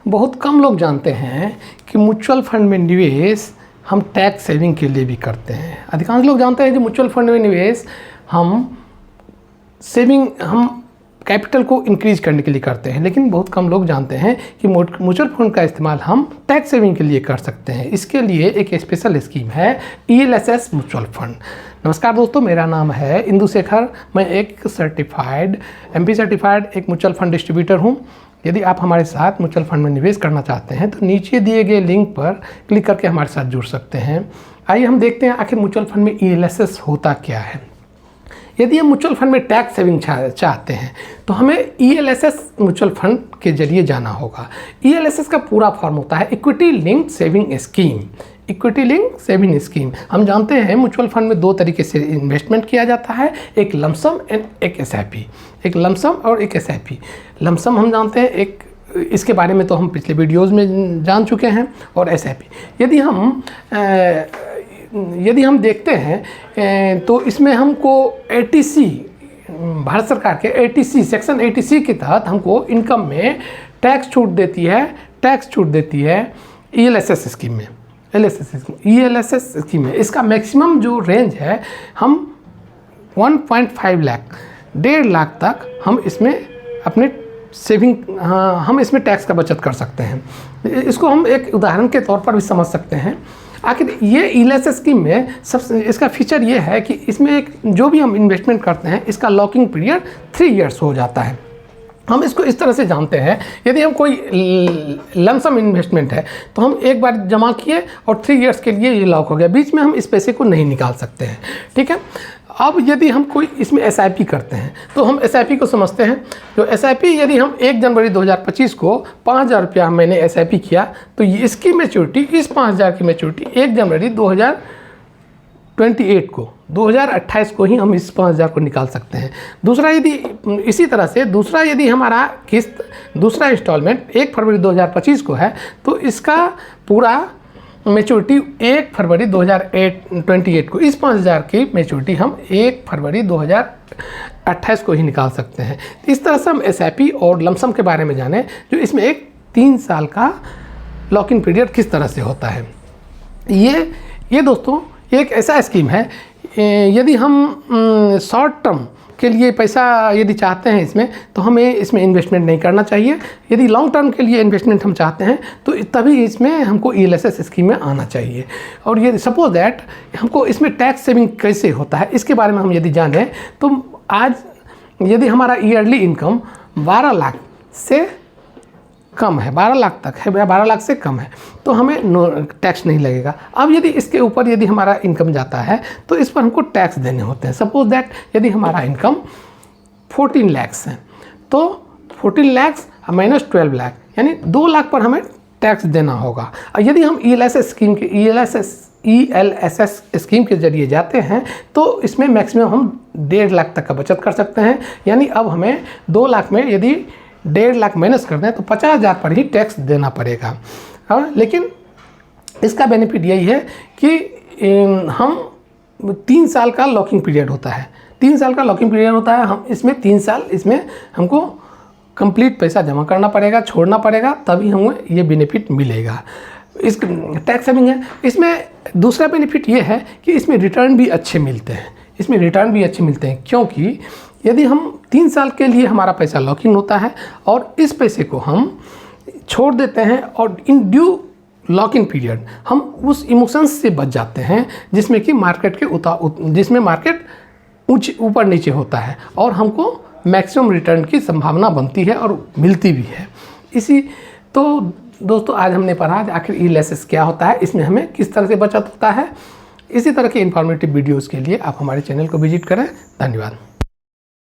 बहुत कम लोग जानते हैं कि म्यूचुअल फंड में निवेश हम टैक्स सेविंग के लिए भी करते हैं। अधिकांश लोग जानते हैं कि म्यूचुअल फंड में निवेश हम कैपिटल को इंक्रीज करने के लिए करते हैं, लेकिन बहुत कम लोग जानते हैं कि म्यूचुअल फंड का इस्तेमाल हम टैक्स सेविंग के लिए कर सकते हैं। इसके लिए एक स्पेशल स्कीम है ELSS म्यूचुअल फंड। नमस्कार दोस्तों, मेरा नाम है इंदु शेखर। मैं एक MP सर्टिफाइड एक म्यूचुअल फंड डिस्ट्रीब्यूटर हूँ। यदि आप हमारे साथ म्यूचुअल फंड में निवेश करना चाहते हैं तो नीचे दिए गए लिंक पर क्लिक करके हमारे साथ जुड़ सकते हैं। आइए हम देखते हैं आखिर म्यूचुअल फंड में ELSS होता क्या है। यदि हम म्यूचुअल फंड में टैक्स सेविंग चाहते हैं तो हमें ELSS म्यूचुअल फंड के जरिए जाना होगा। ELSS का पूरा फॉर्म होता है equity linked saving scheme. Equity link saving scheme, हम जानते हैं म्यूचुअल फंड में दो तरीके से इन्वेस्टमेंट किया जाता है, एक लमसम एंड एक SIP। एक लमसम और एक SIP। लमसम हम जानते हैं, एक इसके बारे में तो हम पिछले वीडियोस में जान चुके हैं। और SIP यदि हम देखते हैं तो इसमें हमको ATC, भारत सरकार के ATC सेक्शन 80C के तहत हमको इनकम में टैक्स छूट देती है ELSS स्कीम में। ELSS स्कीम में इसका मैक्सिमम जो रेंज है हम 1.5 लाख 1.5 लाख तक हम इसमें अपने सेविंग हम इसमें टैक्स का बचत कर सकते हैं। इसको हम एक उदाहरण के तौर पर भी समझ सकते हैं। आखिर ये ELSS स्कीम में सबसे इसका फीचर ये है कि इसमें एक जो भी हम इन्वेस्टमेंट करते हैं इसका लॉकिंग पीरियड 3 इयर्स हो जाता है। हम इसको इस तरह से जानते हैं, यदि हम कोई लमसम इन्वेस्टमेंट है तो हम एक बार जमा किए और 3 इयर्स के लिए ये लॉक हो गया, बीच में हम इस पैसे को नहीं निकाल सकते हैं। ठीक है। अब यदि हम कोई इसमें SIP करते हैं तो हम SIP को समझते हैं। जो SIP यदि हम 1 जनवरी 2025 को 5,000 रुपया मैंने SIP किया तो इसकी मैच्योरिटी, इस 5,000 की मैच्योरिटी 1 जनवरी 2028 को ही हम इस 5,000 को निकाल सकते हैं। दूसरा यदि हमारा किस्त दूसरा इंस्टॉलमेंट 1 फरवरी 2025 को है तो इसका पूरा मैच्योरिटी 1 फरवरी 2028 को, इस 5,000 की मैच्योरिटी हम 1 फरवरी 2028 को ही निकाल सकते हैं। इस तरह से हम SIP और लमसम के बारे में जाने, जो इसमें एक 3 साल का लॉक इन पीरियड किस तरह से होता है। ये दोस्तों एक ऐसा स्कीम है, यदि हम शॉर्ट टर्म के लिए पैसा यदि चाहते हैं इसमें तो हमें इसमें इन्वेस्टमेंट नहीं करना चाहिए। यदि लॉन्ग टर्म के लिए इन्वेस्टमेंट हम चाहते हैं तो तभी इसमें हमको ELSS स्कीम में आना चाहिए। और ये सपोज दैट हमको इसमें टैक्स सेविंग कैसे होता है इसके बारे में हम यदि जानें तो आज यदि हमारा ईयरली इनकम 12 लाख से कम है, 12 लाख तक है या 12 लाख से कम है तो हमें टैक्स नहीं लगेगा। अब यदि इसके ऊपर यदि हमारा इनकम जाता है तो इस पर हमको टैक्स देने होते हैं। सपोज दैट यदि हमारा इनकम 14 लाख है तो 14 लाख माइनस 12 लाख यानी 2 लाख पर हमें टैक्स देना होगा। और यदि हम ELSS स्कीम के जरिए जाते हैं तो इसमें मैक्सिमम हम 1.5 लाख तक का बचत कर सकते हैं। यानी अब हमें 2 लाख में यदि 1.5 लाख माइनस कर दें तो 50,000 पर ही टैक्स देना पड़ेगा। लेकिन इसका बेनिफिट यही है कि हम 3 साल का लॉकिंग पीरियड होता है। 3 साल का लॉकिंग पीरियड होता है। हम इसमें 3 साल इसमें हमको कंप्लीट पैसा जमा करना पड़ेगा, छोड़ना पड़ेगा, तभी हमें ये बेनिफिट मिलेगा। इस टैक्स सेविंग है। इसमें दूसरा बेनिफिट ये है कि इसमें रिटर्न भी अच्छे मिलते हैं। क्योंकि यदि हम 3 साल के लिए हमारा पैसा लॉकिंग होता है और इस पैसे को हम छोड़ देते हैं और इन ड्यू लॉकिंग पीरियड हम उस इमोशंस से बच जाते हैं जिसमें कि मार्केट ऊपर नीचे होता है और हमको मैक्सिमम रिटर्न की संभावना बनती है और मिलती भी है। तो दोस्तों आज हमने पढ़ा आखिर ELSS क्या होता है, इसमें हमें किस तरह से बचत होता है। इसी तरह के इन्फॉर्मेटिव वीडियोज़ के लिए आप हमारे चैनल को विजिट करें। धन्यवाद।